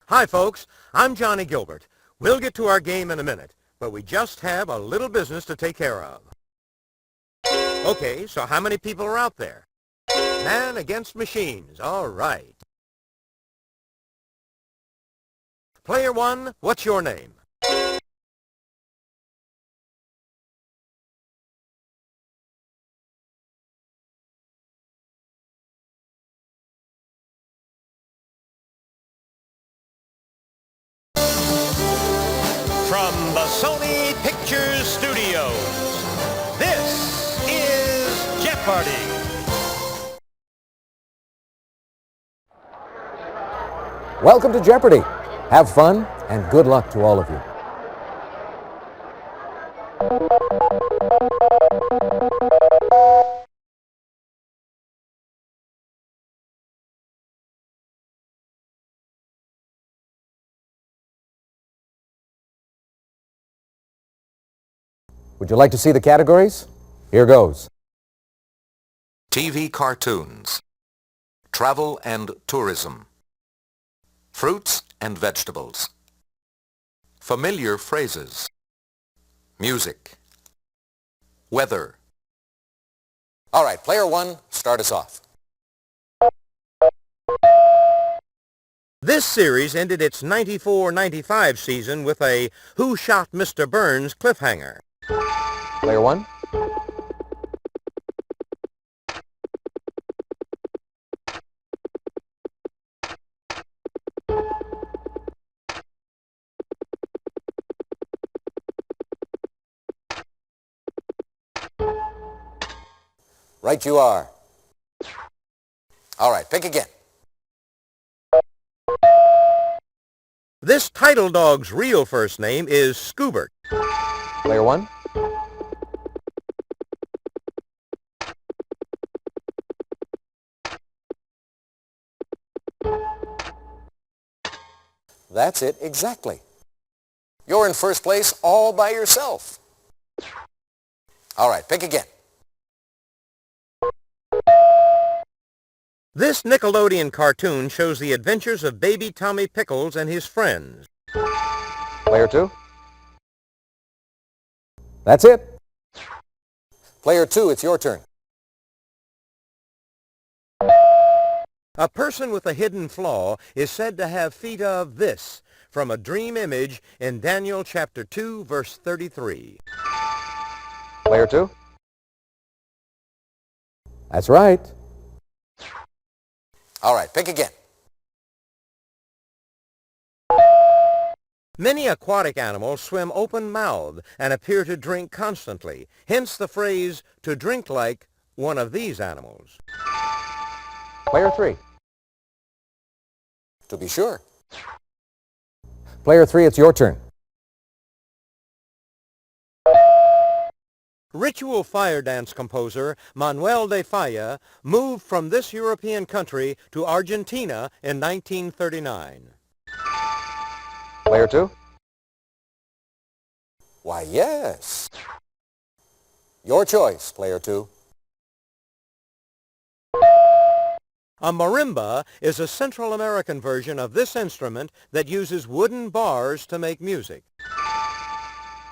Hi, folks. I'm Johnny Gilbert. We'll get to our game in a minute, but we just have a little business to take care of. Okay, so how many people are out there? Man against machines. All right. Player one, what's your name? From the Sony Pictures Studios, this is Jeopardy! Welcome to Jeopardy! Have fun and good luck to all of you. Would you like to see the categories? Here goes. TV cartoons, travel and tourism, fruits and vegetables, familiar phrases, music, weather. All right, player one, start us off. This series ended its 94-95 season with a Who Shot Mr. Burns cliffhanger. Player one. Right you are. All right, pick again. This title dog's real first name is Scoobert. Player one. That's it exactly. You're in first place all by yourself. All right, pick again. This Nickelodeon cartoon shows the adventures of baby Tommy Pickles and his friends. Player two. That's it. Player two, it's your turn. A person with a hidden flaw is said to have feet of this, from a dream image in Daniel chapter 2, verse 33. Player two. That's right. All right, pick again. Many aquatic animals swim open-mouthed and appear to drink constantly, hence the phrase, to drink like one of these animals. Player three. To be sure. Player three, it's your turn. Ritual fire dance composer Manuel de Falla moved from this European country to Argentina in 1939. Player two. Why, yes. Your choice, player two. A marimba is a Central American version of this instrument that uses wooden bars to make music.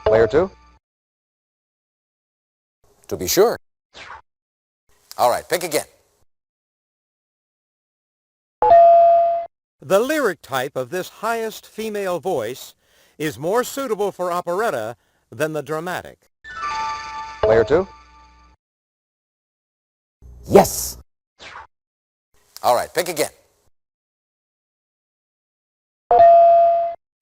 Player two. To be sure. All right, pick again. The lyric type of this highest female voice is more suitable for operetta than the dramatic. Player two. Yes. All right, pick again.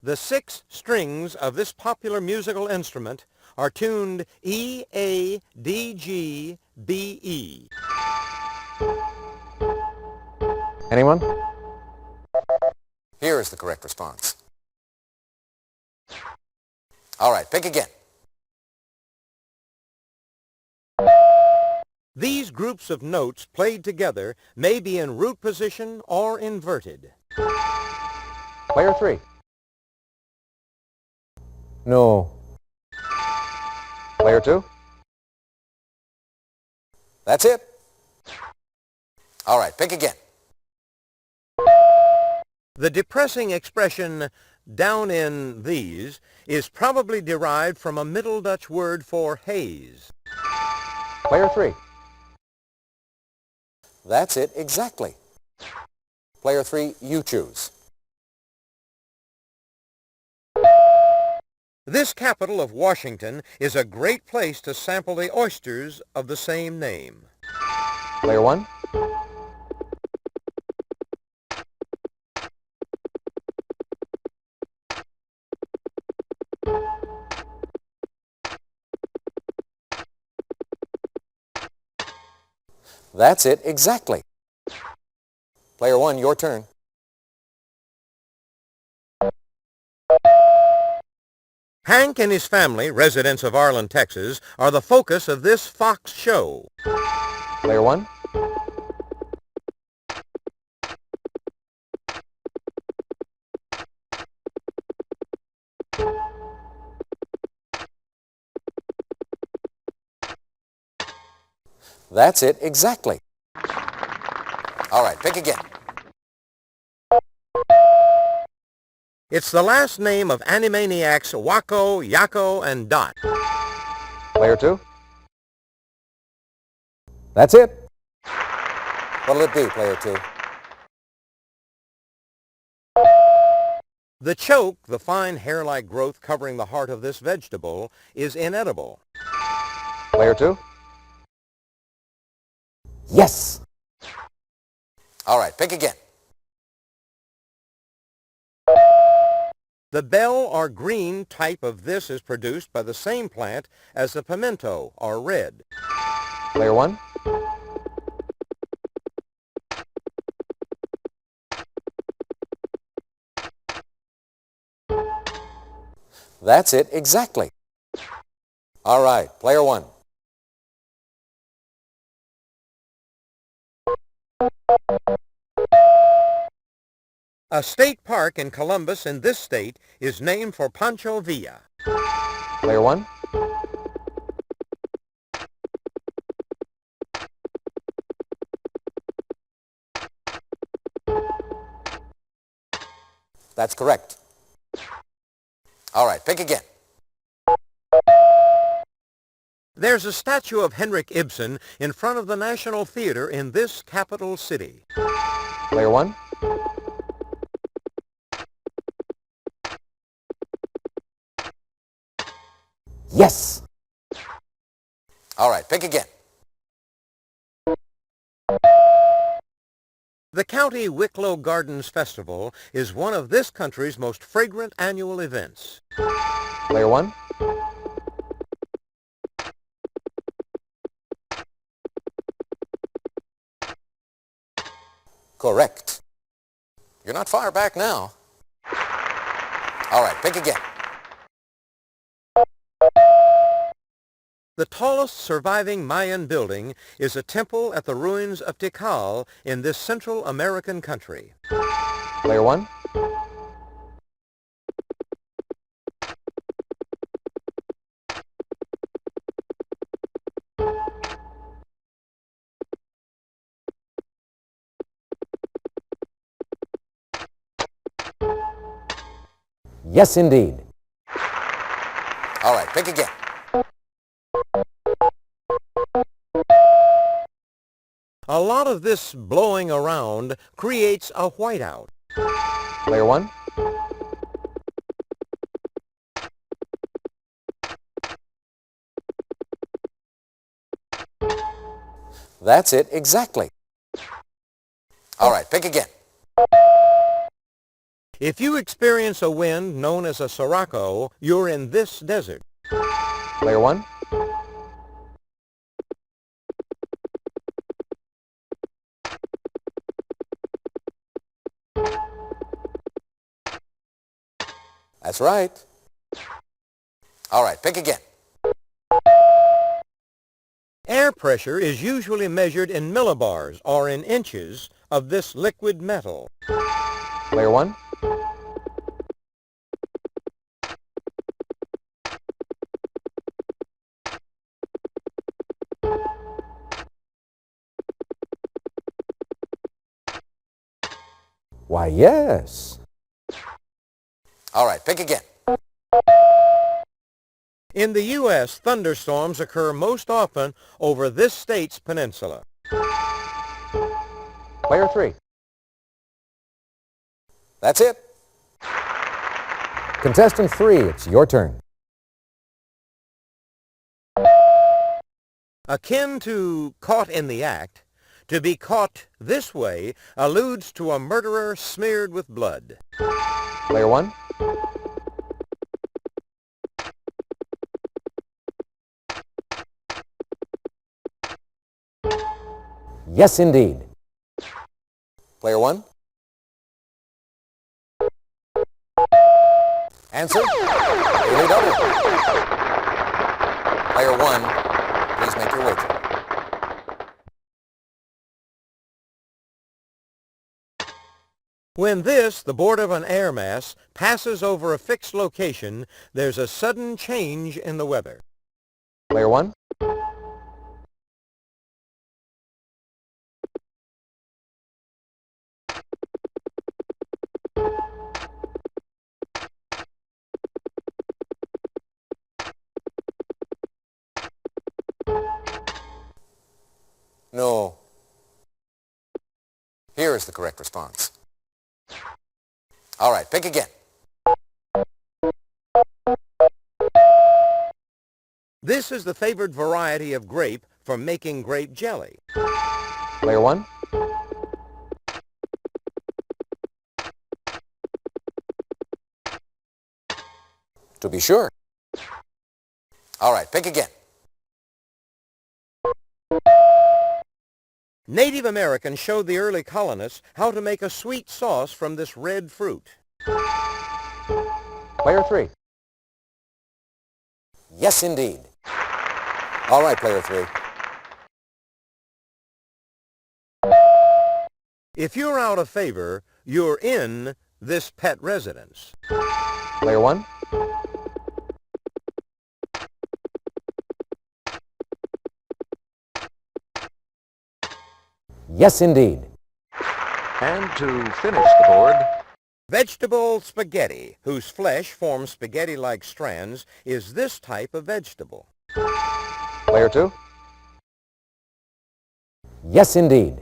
The 6 strings of this popular musical instrument are tuned E, A, D, G, B, E. Anyone? Here is the correct response. All right, pick again. These groups of notes played together may be in root position or inverted. Player 3. No. Player 2. That's it. All right, pick again. The depressing expression down in these is probably derived from a Middle Dutch word for haze. Player 3. That's it exactly. Player 3, you choose. This capital of Washington is a great place to sample the oysters of the same name. Player 1. That's it exactly. Player 1, your turn. Hank and his family, residents of Arlen, Texas, are the focus of this Fox show. Player 1. That's it exactly. All right, pick again. It's the last name of Animaniacs Wacko, Yakko, and Dot. Player 2. That's it. What'll it be, Player 2? The choke, the fine hair-like growth covering the heart of this vegetable, is inedible. Player 2. Yes. All right, pick again. The bell or green type of this is produced by the same plant as the pimento or red. Player 1. That's it exactly. All right, Player 1. A state park in Columbus in this state is named for Pancho Villa. Player 1. That's correct. All right, pick again. There's a statue of Henrik Ibsen in front of the National Theater in this capital city. Player 1. Yes. All right, pick again. The County Wicklow Gardens Festival is one of this country's most fragrant annual events. Player 1. Correct. You're not far back now. All right, pick again. The tallest surviving Mayan building is a temple at the ruins of Tikal in this Central American country. Player 1. Yes, indeed. All right, pick again. A lot of this blowing around creates a whiteout. Player 1. That's it exactly. All right, pick again. If you experience a wind known as a sirocco, you're in this desert. Player 1. That's right. All right, pick again. Air pressure is usually measured in millibars or in inches of this liquid metal. Player one. Why, yes. All right, pick again. In the U.S., thunderstorms occur most often over this state's peninsula. Player three. That's it. Contestant three, it's your turn. Akin to caught in the act, to be caught this way alludes to a murderer smeared with blood. Player one. Yes, indeed. Player one. Answer? Daily double. Player one, please make your wager. When the board of an air mass, passes over a fixed location, there's a sudden change in the weather. Player one. No. Here is the correct response. All right, pick again. This is the favored variety of grape for making grape jelly. Player one. To be sure. All right, pick again. Native Americans showed the early colonists how to make a sweet sauce from this red fruit. Player three. Yes, indeed. All right, player three. If you're out of favor, you're in this pet residence. Player one. Yes, indeed. And to finish the board, Vegetable spaghetti, whose flesh forms spaghetti-like strands, is this type of vegetable. Player two. Yes, indeed.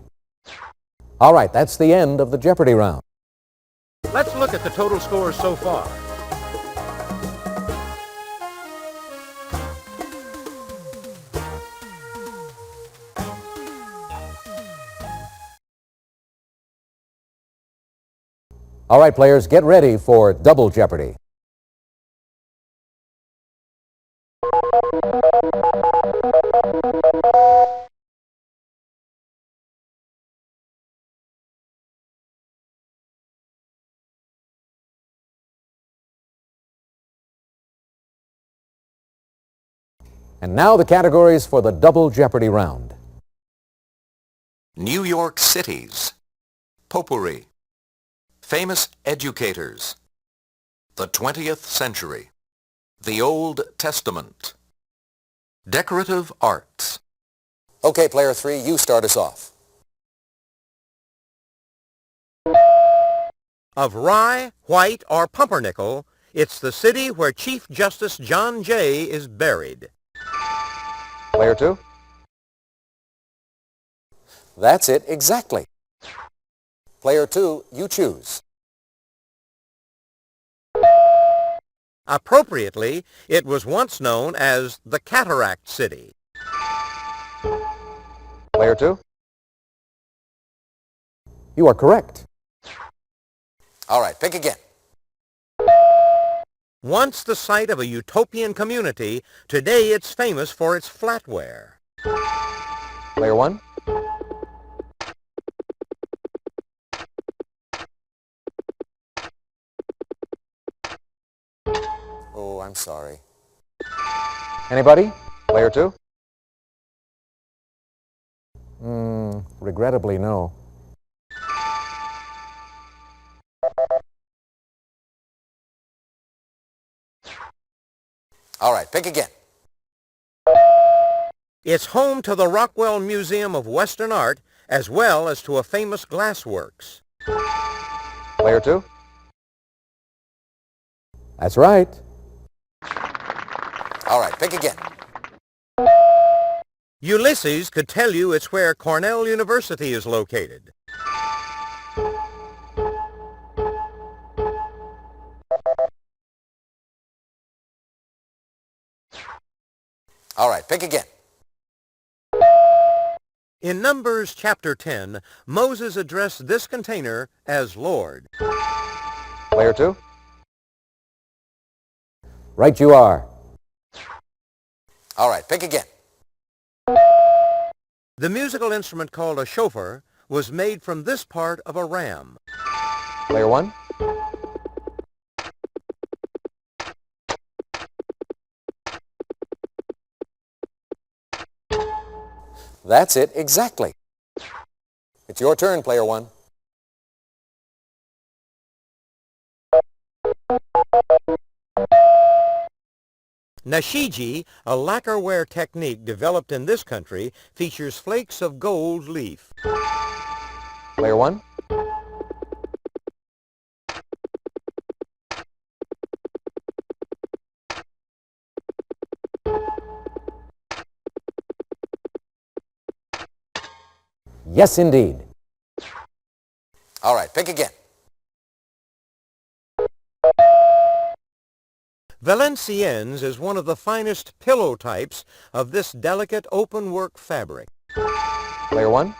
All right, that's the end of the Jeopardy round. Let's look at the total scores so far. All right, players, get ready for Double Jeopardy. And now the categories for the Double Jeopardy round. New York cities, potpourri, famous educators, the 20th century, the Old Testament, decorative arts. Okay, player three, you start us off. Of Rye, White, or Pumpernickel, it's the city where Chief Justice John Jay is buried. Player two. That's it exactly. Player two, you choose. Appropriately, it was once known as the Cataract City. Player two. You are correct. All right, pick again. Once the site of a utopian community, today it's famous for its flatware. Player one. Oh, I'm sorry. Anybody? Player two. Regrettably, no. All right, pick again. It's home to the Rockwell Museum of Western Art as well as to a famous glassworks. Player 2. That's right. All right, pick again. Ulysses could tell you it's where Cornell University is located. All right, pick again. In Numbers chapter 10, Moses addressed this container as Lord. Player 2. Right you are. All right, pick again. The musical instrument called a shofar was made from this part of a ram. Player 1. That's it, exactly. It's your turn, Player 1. Nashiji, a lacquerware technique developed in this country, features flakes of gold leaf. Player 1. Yes, indeed. All right, pick again. Valenciennes is one of the finest pillow types of this delicate open-work fabric. Player 1.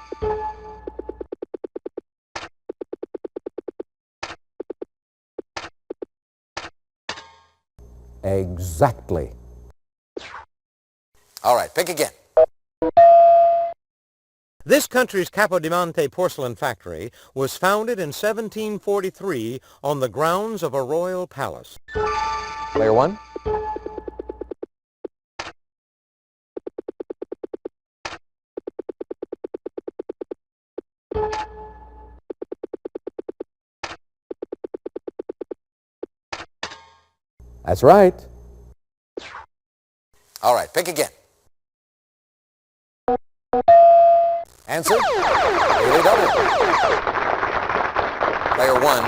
Exactly. All right, pick again. This country's Capodimonte porcelain factory was founded in 1743 on the grounds of a royal palace. Player 1. That's right. All right, pick again. Answer? Daily double. Player 1,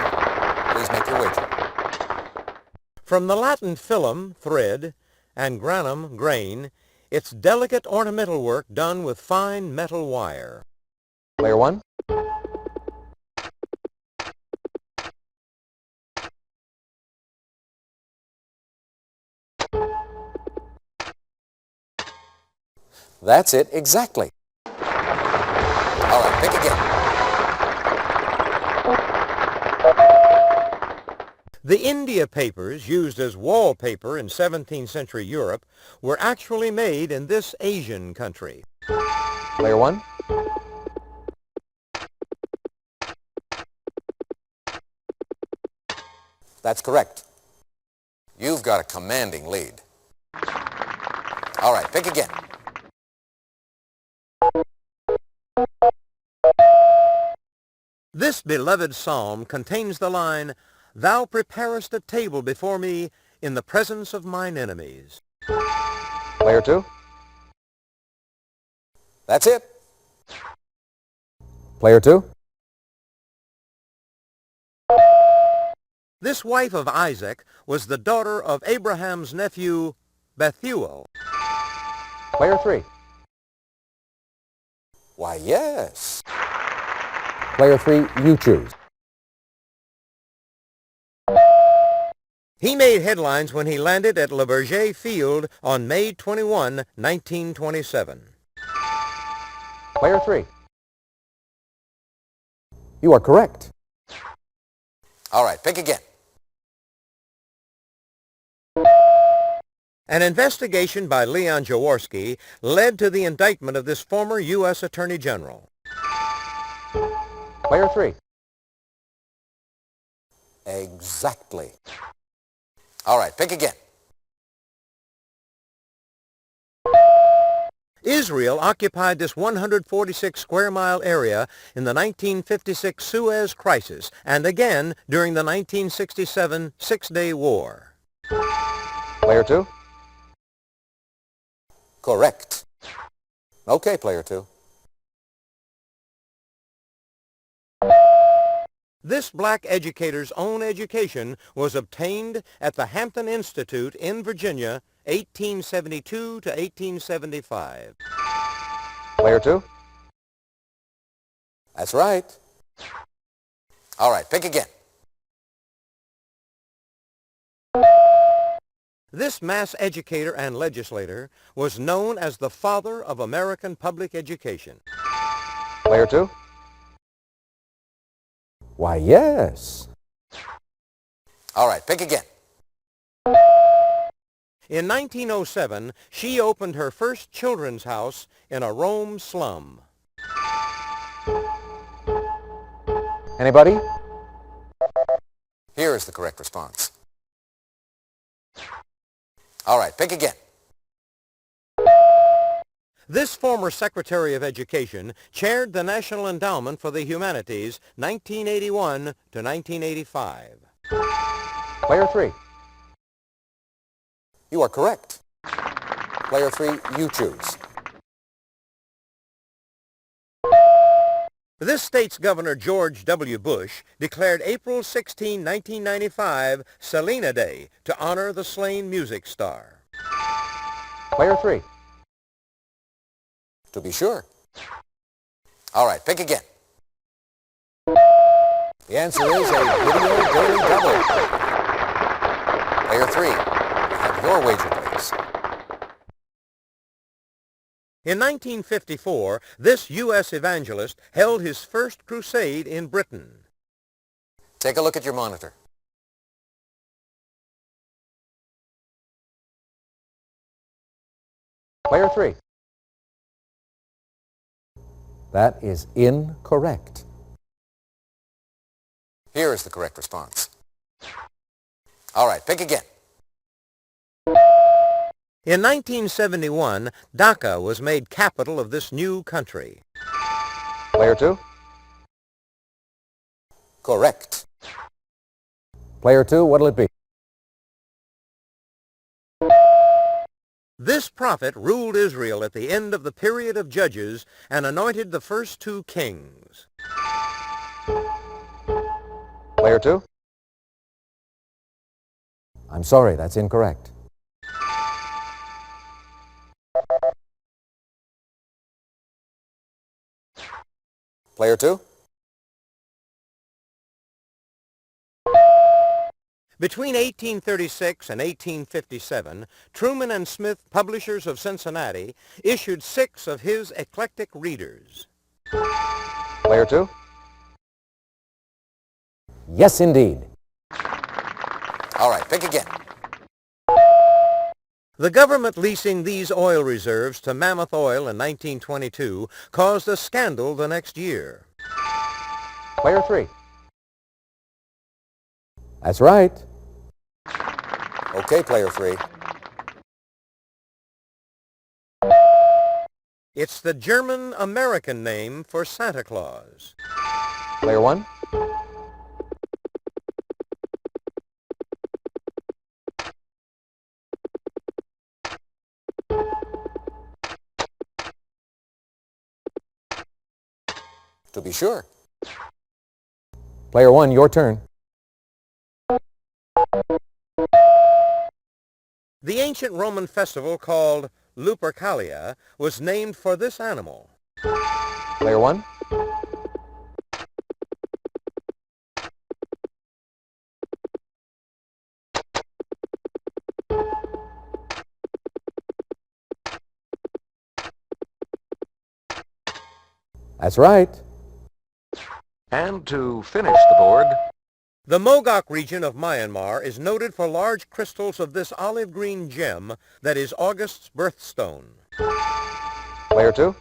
please make your wager. From the Latin filum, thread, and granum, grain, it's delicate ornamental work done with fine metal wire. Player 1. That's it, exactly. All right, pick again. The India papers used as wallpaper in 17th century Europe were actually made in this Asian country. Player 1. That's correct. You've got a commanding lead. All right, pick again. This beloved psalm contains the line, "Thou preparest a table before me in the presence of mine enemies." Player 2. That's it. Player 2. This wife of Isaac was the daughter of Abraham's nephew, Bethuel. Player 3. Why, yes. Player 3, you choose. He made headlines when he landed at Le Bourget Field on May 21, 1927. Player 3. You are correct. All right, pick again. An investigation by Leon Jaworski led to the indictment of this former U.S. Attorney General. Player 3. Exactly. All right, pick again. Israel occupied this 146 square mile area in the 1956 Suez Crisis and again during the 1967 Six-Day War. Player 2? Correct. Okay, player 2. This black educator's own education was obtained at the Hampton Institute in Virginia, 1872 to 1875. Player 2? That's right. All right, pick again. This mass educator and legislator was known as the father of American public education. Player 2? Why, yes. All right, pick again. In 1907, she opened her first children's house in a Rome slum. Anybody? Here is the correct response. All right, pick again. This former Secretary of Education chaired the National Endowment for the Humanities 1981 to 1985. Player 3. You are correct. Player 3, you choose. This state's Governor George W. Bush declared April 16, 1995, Selena Day to honor the slain music star. Player 3. To be sure. All right, pick again. The answer is a video daily double. Player 3, have your wager, please. In 1954, this U.S. evangelist held his first crusade in Britain. Take a look at your monitor. Player 3. That is incorrect. Here is the correct response. All right, pick again. In 1971, Dhaka was made capital of this new country. Player 2. Correct. Player 2, what'll it be? This prophet ruled Israel at the end of the period of judges and anointed the first two kings. Player 2? I'm sorry, that's incorrect. Player 2? Between 1836 and 1857, Truman and Smith, publishers of Cincinnati, issued 6 of his eclectic readers. Player 2? Yes, indeed. All right, pick again. The government leasing these oil reserves to Mammoth Oil in 1922 caused a scandal the next year. Player 3. That's right. Okay, player 3. It's the German-American name for Santa Claus. Player 1. To be sure. Player 1, your turn. The ancient Roman festival called Lupercalia was named for this animal. Player 1. That's right. And to finish the board, The Mogok region of Myanmar is noted for large crystals of this olive green gem that is August's birthstone. Player 2.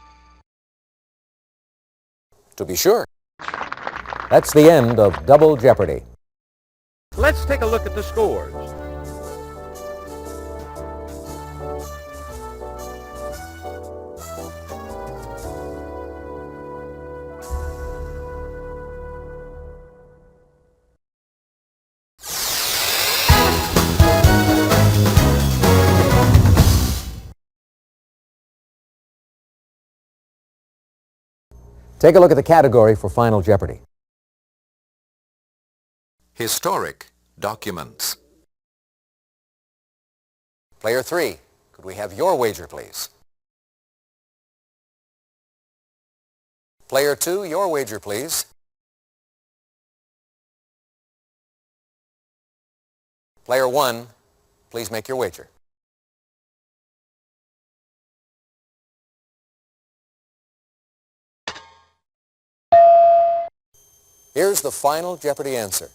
To be sure. That's the end of Double Jeopardy. Let's take a look at the scores. Take a look at the category for Final Jeopardy. Historic documents. Player 3, could we have your wager, please? Player 2, your wager, please. Player 1, please make your wager. Here's the Final Jeopardy answer.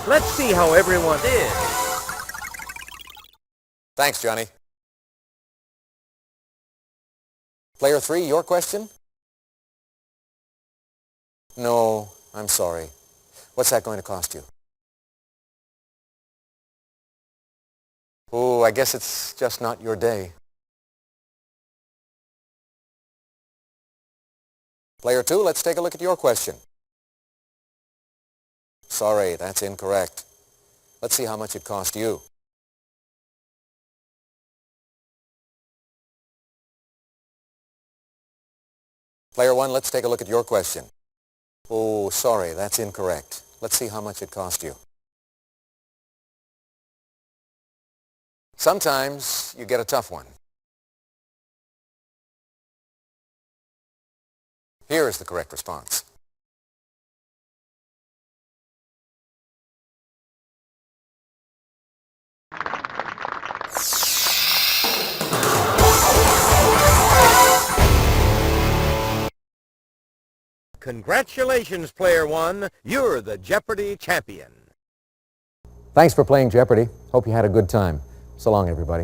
Let's see how everyone did. Thanks, Johnny. Player 3, your question? No, I'm sorry. What's that going to cost you? Oh, I guess it's just not your day. Player 2, let's take a look at your question. Sorry, that's incorrect. Let's see how much it cost you. Player 1, let's take a look at your question. Oh, sorry, that's incorrect. Let's see how much it cost you. Sometimes you get a tough one. Here is the correct response. Congratulations, Player 1. You're the Jeopardy champion. Thanks for playing Jeopardy. Hope you had a good time. So long, everybody.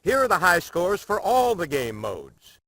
Here are the high scores for all the game modes.